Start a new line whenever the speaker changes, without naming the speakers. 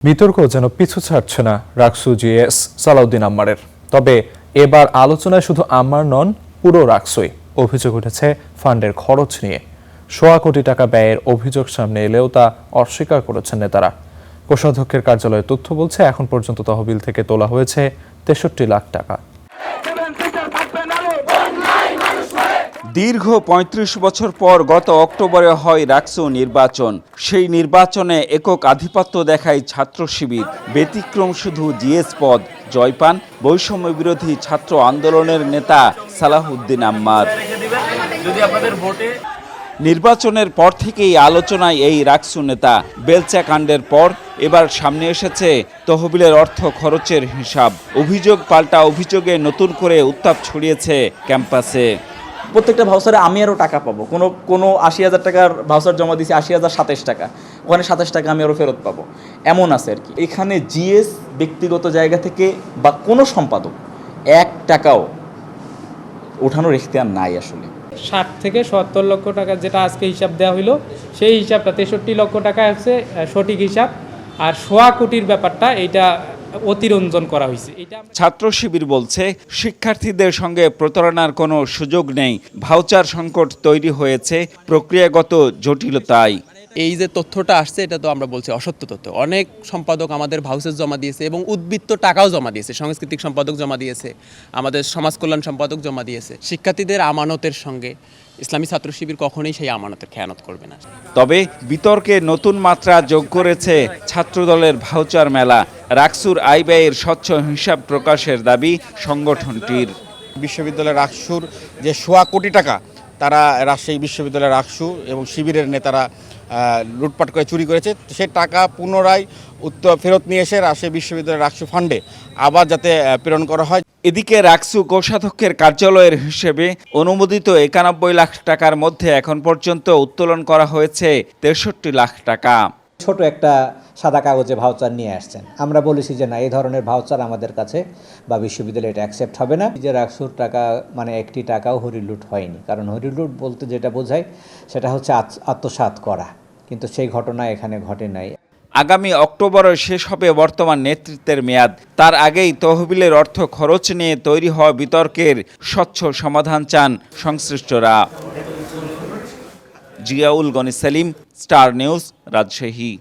বিতর্ক যেন পিছু ছাড়ছে না রাকসু জিএস সালাউদ্দিন আম্মারের। তবে এবার আলোচনায় শুধু আম্মার নন, পুরো রাকসুই। অভিযোগ উঠেছে ফান্ডের খরচ নিয়ে। ১.৫ কোটি টাকা ব্যয়ের অভিযোগ সামনে এলেও তা অস্বীকার করেছেন নেতারা। কোষাধ্যক্ষের কার্যালয়ের তথ্য বলছে, এখন পর্যন্ত তহবিল থেকে তোলা হয়েছে ৬৩ লাখ টাকা।
দীর্ঘ ৩৫ বছর পর গত অক্টোবরে হয় রাকসু নির্বাচন। সেই নির্বাচনে একক আধিপত্য দেখায় ছাত্র শিবির। ব্যতিক্রম শুধু জিএস পদ। জয় পান বৈষম্য বিরোধী ছাত্র আন্দোলনের নেতা সালাউদ্দিন আম্মার। নির্বাচনের পর থেকেই আলোচনায় এই রাকসু নেতা। বেলচা কাণ্ডের পর এবার সামনে এসেছে তহবিলের অর্থ খরচের হিসাব। অভিযোগ পাল্টা অভিযোগে নতুন করে উত্তাপ ছড়িয়েছে ক্যাম্পাসে।
প্রত্যেকটা ভাউচারে আমি আরও টাকা পাবো। কোনো ৮০,০০০ টাকার ভাউচার জমা দিয়েছি, ৮০,০২৭ টাকা, ওখানে ২৭ টাকা আমি আরও ফেরত পাবো, এমন আছে আর কি। এখানে জিএস ব্যক্তিগত জায়গা থেকে বা কোনো সম্পাদক ১ টাকাও ওঠানোর ইখতিয়ার নাই আসলে।
৬০ থেকে ৭০ লক্ষ টাকা যেটা আজকে হিসাব দেওয়া হইলো, সেই হিসাবটা ৬৩ লক্ষ টাকা হচ্ছে সঠিক হিসাব। আর ১.৫ কোটির ব্যাপারটা এইটা অতিরঞ্জন করা হয়েছে।
ছাত্র শিবির বলছে, শিক্ষার্থীদের সঙ্গে প্রতারণার কোনো সুযোগ নেই। ভাউচার সংকট তৈরি হয়েছে প্রক্রিয়াগত জটিলতায়।
এই যে তথ্যটা আসছে, এটা তো আমরা বলছি অসত্য তথ্য। অনেক সম্পাদক আমাদের ভাউচার জমা দিয়েছে এবং উদ্বৃত্ত টাকাও জমা দিয়েছে। সাংস্কৃতিক সম্পাদক জমা দিয়েছে, আমাদের সমাজ কল্যাণ সম্পাদক জমা দিয়েছে। শিক্ষার্থীদের আমানতের সঙ্গে ইসলামী ছাত্র শিবির কখনোই সেই আমানতের খেয়ানত করবে না।
তবে বিতর্কে নতুন মাত্রা যোগ করেছে ছাত্রদলের ভাউচার মেলা। রাকসুর আয় ব্যয়ের স্বচ্ছ হিসাব প্রকাশের দাবি সংগঠনটির।
বিশ্ববিদ্যালয়ের রাকসুর যে ১.৫ কোটি টাকা তারা রাজশাহী বিশ্ববিদ্যালয়ের রাকসু এবং শিবিরের নেতারা লুটপাট করে চুরি করেছে, সে টাকা পুনরায় ফেরত নিয়ে এসে রাজশাহী বিশ্ববিদ্যালয়ের রাকসু ফান্ডে আবার যাতে প্রেরণ করা হয়।
এদিকে রাকসু কোষাধ্যক্ষের কার্যালয়ের হিসেবে অনুমোদিত ৯১ লাখ টাকার মধ্যে এখন পর্যন্ত উত্তোলন করা হয়েছে ৬৩ লাখ টাকা।
ছোট একটা সাদা কাগজে ভাউচার নিয়ে আসছেন। আমরা বলেছি যে না, এই ধরনের ভাউচার আমাদের কাছে বা বিশ্ববিদ্যালয়ে এটা অ্যাকসেপ্ট হবে না। যে রাকসুর টাকা মানে একটি টাকাও হরিলুট হয়নি। কারণ হরিলুট বলতে যেটা বোঝায় সেটা হচ্ছে আত্মসাৎ করা, কিন্তু সেই ঘটনা এখানে ঘটে নাই।
আগামী অক্টোবরে শেষ হবে বর্তমান নেতৃত্বের মেয়াদ। তার আগেই তহবিলের অর্থ খরচ নিয়ে তৈরি হওয়া বিতর্কের স্বচ্ছ সমাধান চান সংশ্লিষ্টরা। Ziaul Gani Selim, Star News, Rajshahi.